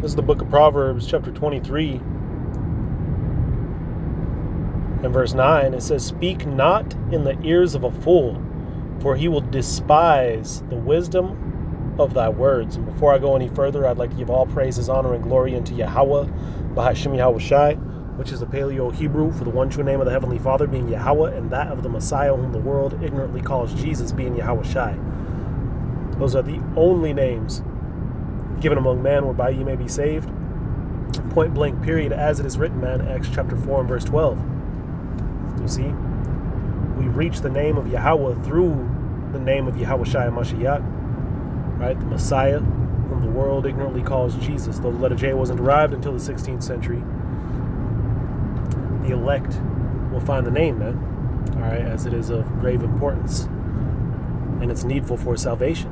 This is the book of Proverbs, chapter 23, and verse 9. It says, "Speak not in the ears of a fool, for he will despise the wisdom of thy words." And before I go any further, I'd like to give all praises, honor, and glory unto Yahweh, Bahashim Yahweh Shai, which is the Paleo-Hebrew for the one true name of the Heavenly Father, being Yahweh, and that of the Messiah, whom the world ignorantly calls Jesus, being Yahweh Shai. Those are the only names given among man whereby ye may be saved. Point blank, period, as it is written, man. Acts chapter 4 and verse 12. You see, we reach the name of Yahweh through the name of Yahweh Shai Mashiach, right? The Messiah, whom the world ignorantly calls Jesus. Though the letter J wasn't derived until the 16th century, the elect will find the name, man. All right, as it is of grave importance and it's needful for salvation.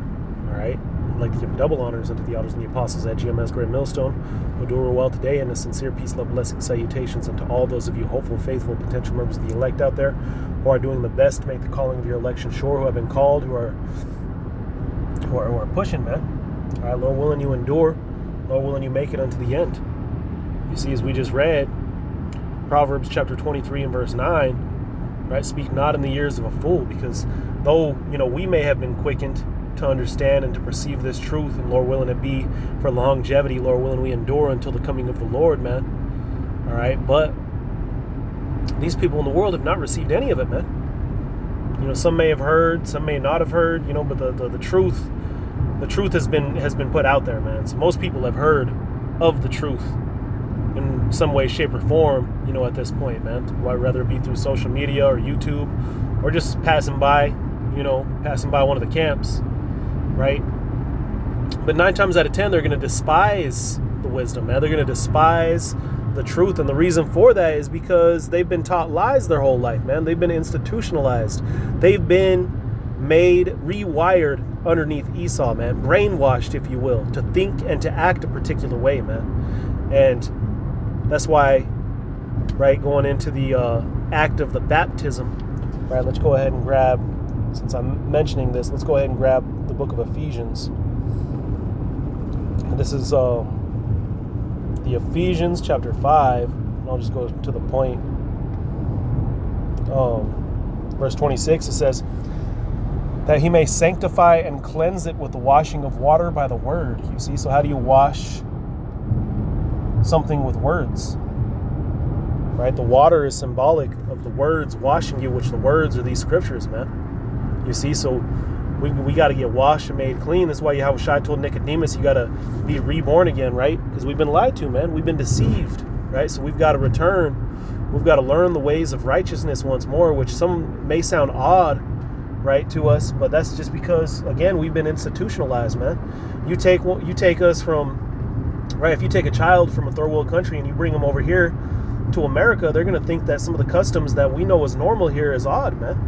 All right. I'd like to give double honors unto the elders and the apostles at GMS Great Millstone, who do well today, and a sincere peace, love, blessing, salutations unto all those of you hopeful, faithful, potential members of the elect out there who are doing the best to make the calling of your election sure, who have been called, who are pushing, man. All right, Lord willing, you endure. Lord willing, you make it unto the end. You see, as we just read, Proverbs chapter 23 and verse 9, right? Speak not in the ears of a fool, because though, we may have been quickened to understand and to perceive this truth, and Lord willing it be for longevity, Lord willing we endure until the coming of the Lord, man. All right, but these people in the world have not received any of it, man. Some may have heard, some may not have heard, but the truth has been put out there, man. So most people have heard of the truth in some way, shape, or form, at this point, man. Whether it be through social media or YouTube, or just passing by one of the camps, right? But 9 times out of 10, they're going to despise the wisdom, man. They're going to despise the truth, and the reason for that is because they've been taught lies their whole life, man. They've been institutionalized. They've been made, rewired underneath Esau, man. Brainwashed, if you will, to think and to act a particular way, man. And that's why, right, going into the act of the baptism, right, let's go ahead and grab, since I'm mentioning this, let's go ahead and grab the book of Ephesians. And this is the Ephesians chapter 5, and I'll just go to the point. Verse 26, it says, that he may sanctify and cleanse it with the washing of water by the word. You see, so how do you wash something with words? Right? The water is symbolic of the words washing you, which the words are these scriptures, man. You see, so we got to get washed and made clean. That's why Yahweh Shai told Nicodemus, you got to be reborn again, right? Because we've been lied to, man. We've been deceived, right? So we've got to return. We've got to learn the ways of righteousness once more, which some may sound odd, right, to us, but that's just because, again, we've been institutionalized, man. You take us from, right, if you take a child from a third world country and you bring them over here to America, they're going to think that some of the customs that we know as normal here is odd, man.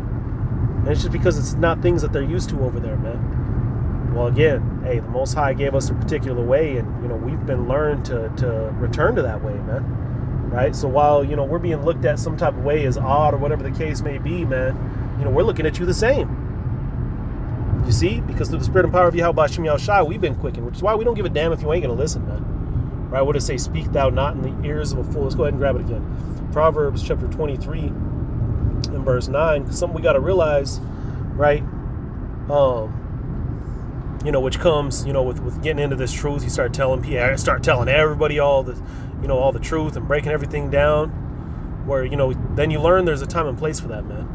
And it's just because it's not things that they're used to over there, man. Well, again, hey, the Most High gave us a particular way, and, we've been learned to return to that way, man. Right? So while, we're being looked at some type of way as odd or whatever the case may be, man, we're looking at you the same. You see? Because through the spirit and power of Yahweh Bashim Yahweh Shai, we've been quickened, which is why we don't give a damn if you ain't going to listen, man. Right? What does it say? Speak thou not in the ears of a fool. Let's go ahead and grab it again. Proverbs chapter 23 and verse 9. Something we got to realize, right? Which comes, with getting into this truth, you start telling everybody all the, all the truth and breaking everything down, where, then you learn there's a time and place for that, man.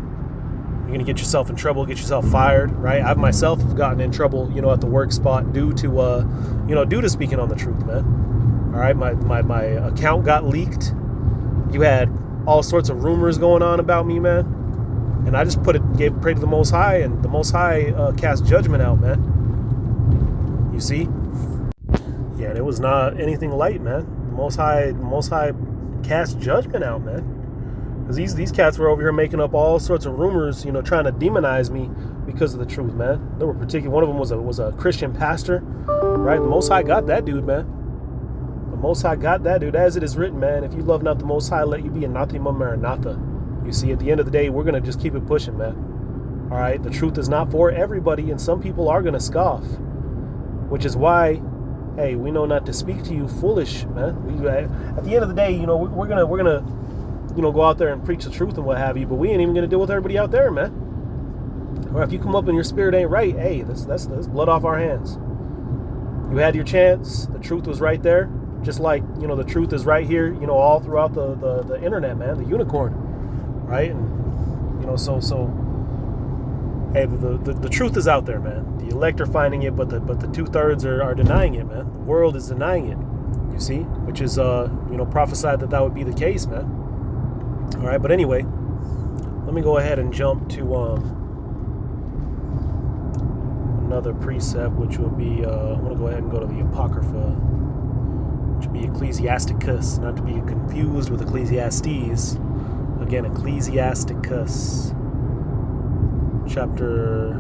You're going to get yourself in trouble, get yourself fired, right? I've myself have gotten in trouble, at the work spot due to speaking on the truth, man. All right, my account got leaked. You had all sorts of rumors going on about me, man. And I just gave praise to the Most High, and the Most High cast judgment out, man. You see? Yeah, and it was not anything light, man. The Most High cast judgment out, man. Because these cats were over here making up all sorts of rumors, trying to demonize me because of the truth, man. There were one of them was a Christian pastor, right? The Most High got that dude, man. The Most High got that dude, as it is written, man. If you love not the Most High, let you be anathema maranatha. You see, at the end of the day, we're going to just keep it pushing, man. All right? The truth is not for everybody, and some people are going to scoff, which is why hey, we know not to speak to you foolish, man. At the end of the day, we're gonna go out there and preach the truth and what have you, but we ain't even gonna deal with everybody out there, man. Or if you come up and your spirit ain't right, hey, that's blood off our hands. You had your chance. The truth was right there. Just like, the truth is right here, all throughout the internet, man, the unicorn, right? And, so hey, the truth is out there, man. The elect are finding it, but the 2/3 are denying it, man. The world is denying it, you see, which is, prophesied that would be the case, man. All right, but anyway, let me go ahead and jump to another precept, which will be, I'm going to go ahead and go to the Apocrypha, which would be Ecclesiasticus, not to be confused with Ecclesiastes. Again, Ecclesiasticus, chapter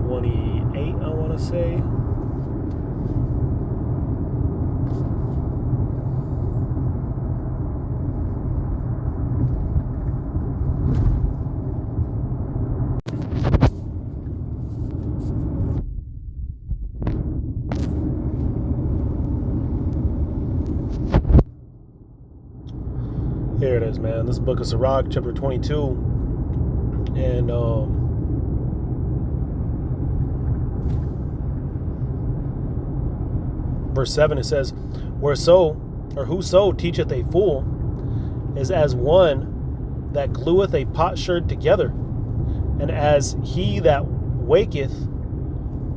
28, I want to say. Here it is, man. This book of Sirach, chapter 22, and verse 7, it says, whoso teacheth a fool is as one that glueth a potsherd together, and as he that waketh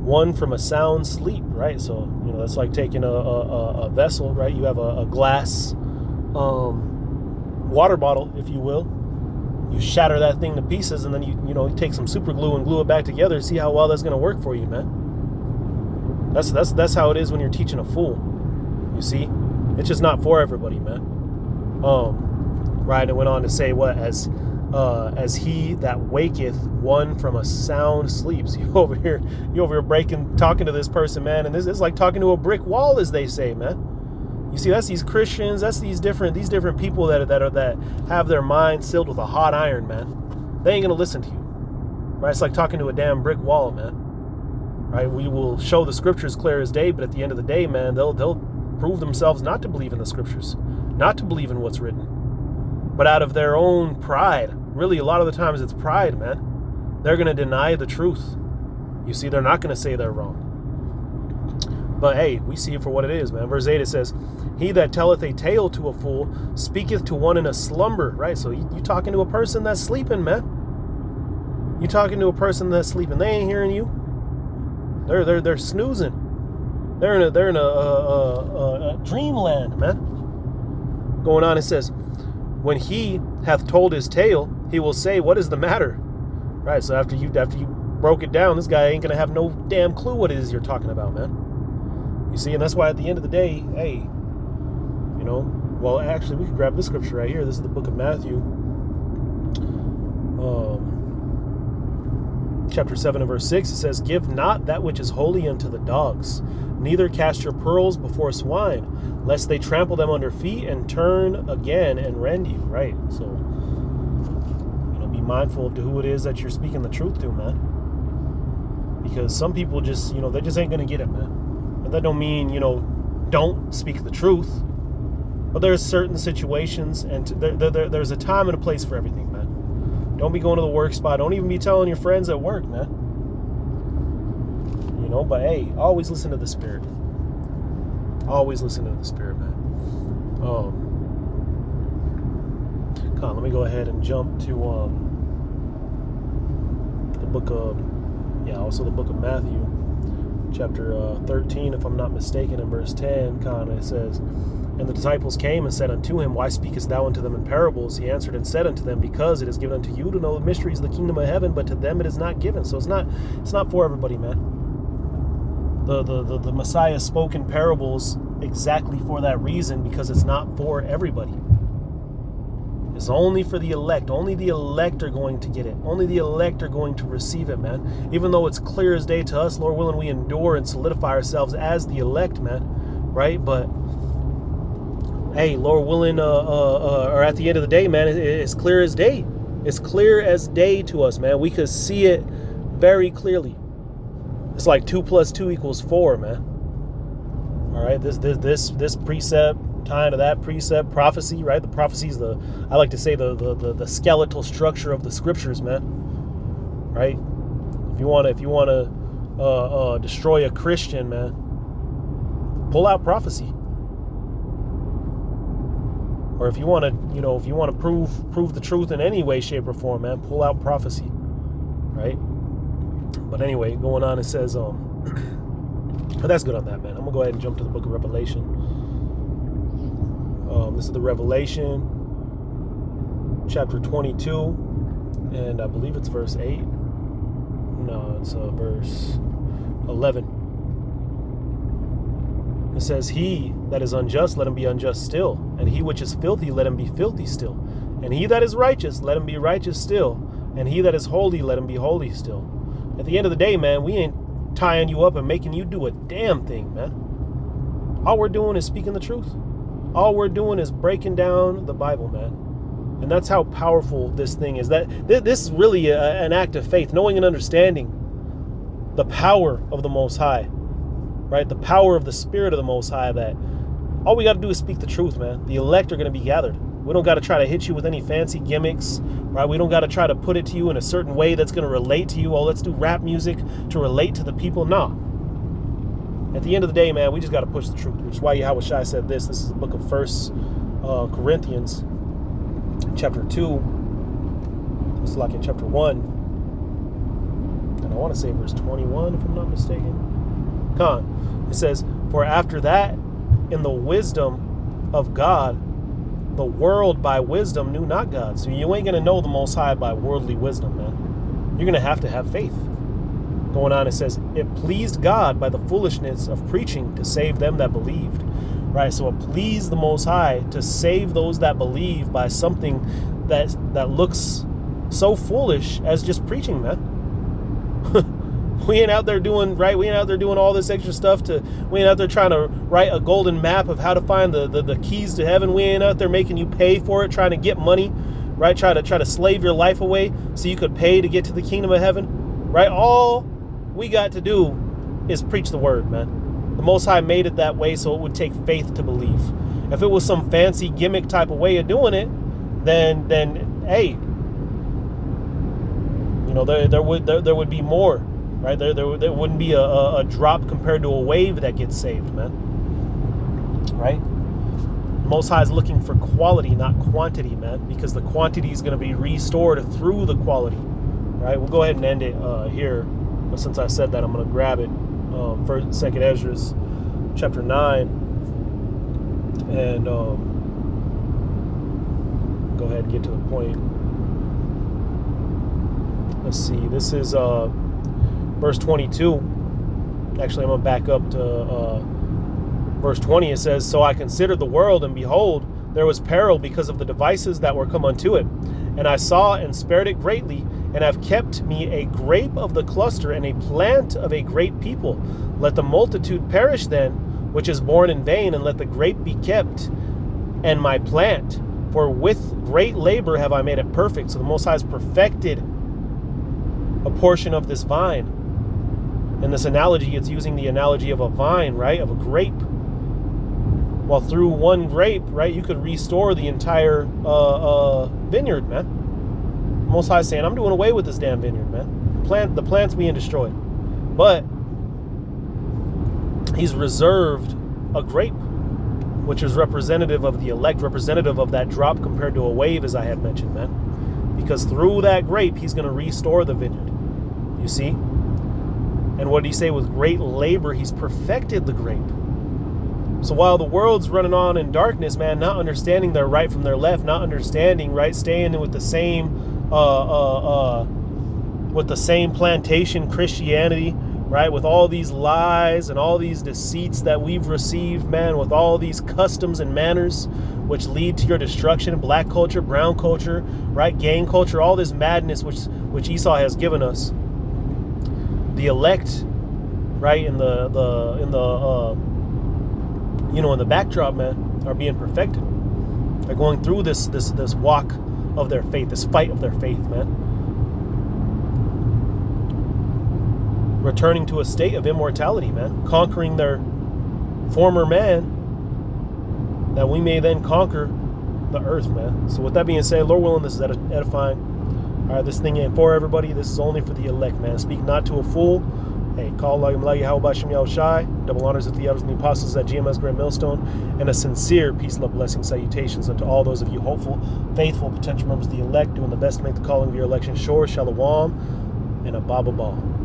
one from a sound sleep, right? So, that's like taking a vessel, right? You have a glass water bottle, if you will. You shatter that thing to pieces, and then you take some super glue and glue it back together. See how well that's going to work for you, man. That's how it is when you're teaching a fool. You see, it's just not for everybody, man. Right. And it went on to say, what, as he that waketh one from a sound sleep. So you over here talking to this person, man, and this is like talking to a brick wall, as they say, man. You see, that's these Christians, that's these different people that have their minds sealed with a hot iron, man. They ain't gonna listen to you, right? It's like talking to a damn brick wall, man. Right? We will show the scriptures clear as day, but at the end of the day, man, they'll prove themselves not to believe in the scriptures, not to believe in what's written, but out of their own pride. Really, a lot of the times it's pride, man. They're gonna deny the truth. You see, they're not gonna say they're wrong. But hey, we see it for what it is, man. Verse 8, it says, he that telleth a tale to a fool speaketh to one in a slumber, right? So you talking to a person that's sleeping, man. You talking to a person that's sleeping. They ain't hearing you. They're snoozing. They're in a dreamland, man. Going on, it says, when he hath told his tale, he will say, what is the matter? Right? So after you broke it down, this guy ain't gonna have no damn clue what it is you're talking about, man. You see, and that's why at the end of the day, hey, well, actually, we could grab this scripture right here. This is the book of Matthew, chapter 7 and verse 6. It says, give not that which is holy unto the dogs, neither cast your pearls before swine, lest they trample them under feet and turn again and rend you, right? So, be mindful of who it is that you're speaking the truth to, man. Because some people just, they just ain't going to get it, man. And that don't mean, don't speak the truth. But there's certain situations, and there's a time and a place for everything, man. Don't be going to the work spot. Don't even be telling your friends at work, man. But hey, always listen to the Spirit. Always listen to the Spirit, man. Come on, let me go ahead and jump to the book of, also the book of Matthew, chapter 13, if I'm not mistaken, in verse 10, it says, and the disciples came and said unto him, why speakest thou unto them in parables? He answered and said unto them, because it is given unto you to know the mysteries of the kingdom of heaven, but to them it is not given. So it's not for everybody, man. The Messiah spoke in parables exactly for that reason, because it's not for everybody. It's only for the elect. Only the elect are going to get it. Only the elect are going to receive it, man. Even though it's clear as day to us, Lord willing, we endure and solidify ourselves as the elect, man. Right? But hey, Lord willing, or at the end of the day, man, it's clear as day. It's clear as day to us, man. We could see it very clearly. It's like 2 plus 2 equals 4, man. All right, this precept tying to that precept, prophecy, right? The prophecy is I like to say the skeletal structure of the scriptures, man. Right? If you want to destroy a Christian, man, pull out prophecy. Or if you want to prove the truth in any way, shape, or form, man, pull out prophecy, right? But anyway, going on, it says, but that's good on that, man. I'm gonna go ahead and jump to the book of Revelation. This is the Revelation, chapter 22, and I believe it's verse 8. No, it's verse 11. It says, he that is unjust, let him be unjust still. And he which is filthy, let him be filthy still. And he that is righteous, let him be righteous still. And he that is holy, let him be holy still. At the end of the day, man, we ain't tying you up and making you do a damn thing, man. All we're doing is speaking the truth. All we're doing is breaking down the Bible, man. And that's how powerful this thing is. That this is really an act of faith, knowing and understanding the power of the Most High. Right? The power of the Spirit of the Most High, that all we got to do is speak the truth, man. The elect are going to be gathered. We don't got to try to hit you with any fancy gimmicks, right? We don't got to try to put it to you in a certain way that's going to relate to you. Oh, let's do rap music to relate to the people. No. At the end of the day, man, we just got to push the truth. Which is why Yahweh Shai said this. This is the book of 1 Corinthians, chapter 2. It's like in chapter 1. And I want to say verse 21, if I'm not mistaken. It says, for after that, in the wisdom of God, the world by wisdom knew not God. So you ain't going to know the Most High by worldly wisdom, man. You're going to have faith. Going on, it says, it pleased God by the foolishness of preaching to save them that believed. Right? So it pleased the Most High to save those that believe by something that looks so foolish as just preaching, man. We ain't out there doing, right? We ain't out there doing all this extra stuff we ain't out there trying to write a golden map of how to find the keys to heaven. We ain't out there making you pay for it, trying to get money, right? Try to slave your life away so you could pay to get to the kingdom of heaven, right? All we got to do is preach the word, man. The Most High made it that way so it would take faith to believe. If it was some fancy gimmick type of way of doing it, then hey, there would be more. Right? There wouldn't be a drop compared to a wave that gets saved, man. Right? Most High is looking for quality, not quantity, man, because the quantity is going to be restored through the quality. Right? We'll go ahead and end it here. But since I said that, I'm going to grab it. First, 2nd Esdras, chapter 9. And go ahead and get to the point. Let's see. This is... verse 22, actually I'm going to back up to verse 20. It says, so I considered the world, and behold, there was peril because of the devices that were come unto it. And I saw and spared it greatly, and have kept me a grape of the cluster, and a plant of a great people. Let the multitude perish then, which is born in vain, and let the grape be kept, and my plant. For with great labor have I made it perfect. So the Most High has perfected a portion of this vine. In this analogy, it's using the analogy of a vine, right? Of a grape. Well, through one grape, right, you could restore the entire vineyard, man. Most High is saying, I'm doing away with this damn vineyard, man. The plant's being destroyed. But he's reserved a grape, which is representative of the elect, representative of that drop compared to a wave, as I had mentioned, man. Because through that grape, he's going to restore the vineyard. You see? And what did he say? With great labor, he's perfected the grape. So while the world's running on in darkness, man, not understanding their right from their left, not understanding, right, staying with the same plantation Christianity, right, with all these lies and all these deceits that we've received, man, with all these customs and manners which lead to your destruction, black culture, brown culture, right, gang culture, all this madness which Esau has given us. The elect, right, in the backdrop, man, are being perfected. They're going through this walk of their faith, this fight of their faith, man. returning to a state of immortality, man. Conquering their former man, that we may then conquer the earth, man. So with that being said, Lord willing, this is edifying. All right, this thing ain't for everybody. This is only for the elect, man. Speak not to a fool. Hey, call Lagi how about Shem Shai. Double honors of the elders and the apostles at GMS Grand Millstone. And a sincere peace, love, blessing, salutations unto all those of you hopeful, faithful, potential members of the elect, doing the best to make the calling of your election sure. Shalom and a Baba Ball.